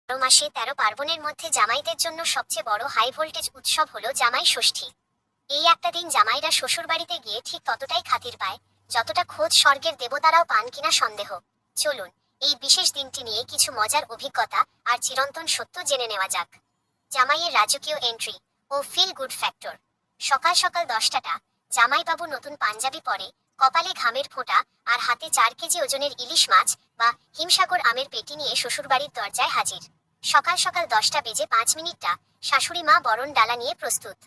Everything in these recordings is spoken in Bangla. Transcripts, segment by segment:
মাসে ১৩ পার্বণের মধ্যে জামাইদের জন্য সবচেয়ে বড় হাই ভোল্টেজ উৎসব হলো জামাই ষষ্ঠী। এই একটা দিন জামাইরা শ্বশুর বাড়িতে গিয়ে ঠিক ততটাই খাতির পায় যতটা খোদ স্বর্গের দেবতারাও পান কিনা সন্দেহ। চলুন এই বিশেষ দিনটি নিয়ে কিছু মজার অভিজ্ঞতা আর চিরন্তন সত্য জেনে নেওয়া যাক। জামাইয়ের রাজকীয় এন্ট্রি ও ফিল গুড ফ্যাক্টর। সকাল সকাল 10টাটা জামাইবাবু নতুন পাঞ্জাবি পরে, কপালে ঘামের ফোঁটা আর হাতে 4 কেজি ওজনের ইলিশ মাছ বা হিমসাগর আমের পেটি নিয়ে শ্বশুরবাড়ির দরজায় হাজির। সকাল সকাল 10টা বেজে 5 মিনিটটা শাশুড়ি মা বরণ ডালা নিয়ে প্রস্তুত।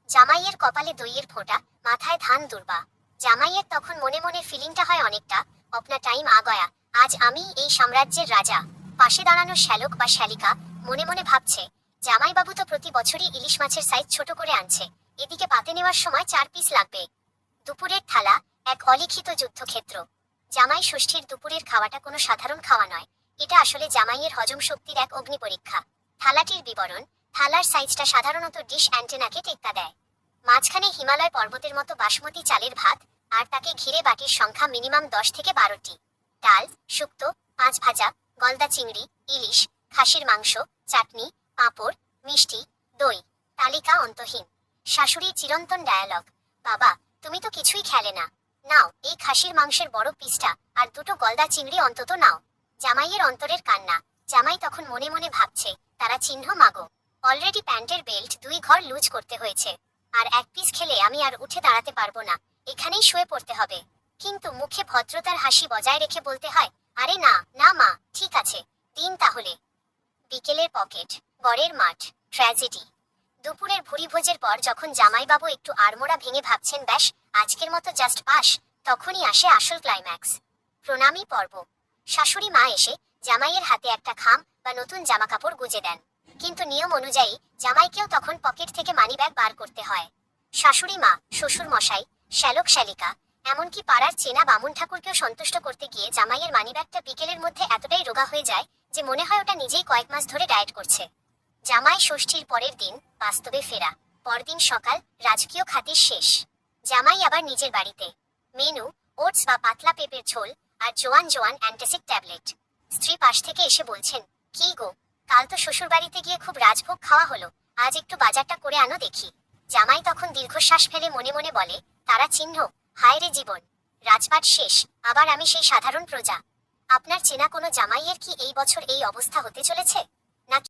জামাইয়ের কপালে দইয়ের ফোঁটা, মাথায় ধান দুর্বা। জামাইয়ের তখন মনে মনে ফিলিংটা হয় অনেকটা, अपना টাইম আ গয়া, আজ আমি এই সাম্রাজ্যের রাজা। পাশে দাঁড়ানো শ্যালক বা শ্যালিকা মনে মনে ভাবছে, জামাইবাবু তো প্রতি বছরই ইলিশ মাছের সাইজ ছোট করে আনছে, এদিকে পাতে নেওয়ার সময় 4 পিস লাগবে। দুপুরের থালা এক অলিখিত যুদ্ধক্ষেত্র। জামাই ষষ্ঠীর দুপুরের খাওয়াটা কোনো সাধারণ খাওয়া নয়, এটা আসলে জামাইয়ের হজম শক্তির এক অগ্নি পরীক্ষা। থালাটির বিবরণ: থালার সাইজটা সাধারণত ডিশ অ্যান্টেনাকে টেক্কা দেয়। মাঝখানে হিমালয় পর্বতের মতো বাসমতি চালের ভাত, আর তাকে ঘিরে বাটির সংখ্যা মিনিমাম 10 থেকে 12টি। ডাল, শুক্তো, 5 ভাজা, গলদা চিংড়ি, ইলিশ, খাসির মাংস, চাটনি, পাঁপড়, মিষ্টি, দই। তালিকা অন্তহীন। শাশুড়ির চিরন্তন ডায়ালগ: বাবা, তুমি তো কিছুই খেলে না, নাও এই খাসির মাংসের বড় পিসটা আর দুটো গলদা চিংড়ি অন্তত নাও। জামাইয়ের অন্তরের কান্না। জামাই তখন মনে মনে ভাবছে, তারা চিহ্ন মাগো, অলরেডি প্যান্টের বেল্ট 2 ঘর লুজ করতে হয়েছে, আর 1 পিস খেলে আমি আর উঠে দাঁড়াতে পারবো না, এখানেই শুয়ে পড়তে হবে। কিন্তু মুখে ভদ্রতার হাসি বজায় রেখে বলতে হয়, আরে না না মা, ঠিক আছে, দিন তাহলে। বিকেলের পকেট, বরের মাঠ, ট্র্যাজেডি। দুপুরের ভুরিভোজের পর যখন জামাইবাবু একটু আড়মোড়া ভেঙে ভাবছেন ব্যাস আজকের মতো জাস্ট পাস, তখনই আসে আসল ক্লাইম্যাক্স, প্রণামী পর্ব। শাশুড়ি মা এসে জামাইয়ের হাতে একটা খাম বা নতুন জামাকাপড় গুজে দেন, কিন্তু নিয়ম অনুযায়ী জামাইকেও তখন পকেট থেকে মানিব্যাগ বার করতে হয়। শাশুড়ি মা, শ্বশুর মশাই, শ্যালক শ্যালিকা, এমনকি পাড়ার চেনা বামুন ঠাকুরকেও সন্তুষ্ট করতে গিয়ে জামাইয়ের মানিব্যাগটা বিকেলের মধ্যে এতটাই রোগা হয়ে যায় যে মনে হয় ওটা নিজেই কয়েক মাস ধরে ডায়েট করছে। জামাই ষষ্ঠীর পরের দিন বাস্তবে ফেরা। পরদিন সকাল, রাজকীয় খাতির শেষ। জামাই আবার নিজের বাড়িতে। মেনু: ওটস বা পাতলা পেঁপের ঝোল আর জোয়ান জোয়ান অ্যান্টাসিড ট্যাবলেট। স্ত্রী পাশ থেকে এসে বলছেন, কি গো, কাল তো শ্বশুর বাড়িতে গিয়ে খুব রাজভোগ খাওয়া হলো, আজ একটু বাজারটা করে আনো দেখি। জামাই তখন দীর্ঘশ্বাস ফেলে মনে মনে বলে, তারা চিহ্ন, হায় রে জীবন, রাজপাট শেষ, আবার আমি সেই সাধারণ প্রজা। আপনার চেনা কোনো জামাইয়ের কি এই বছর এই অবস্থা হতে চলেছে?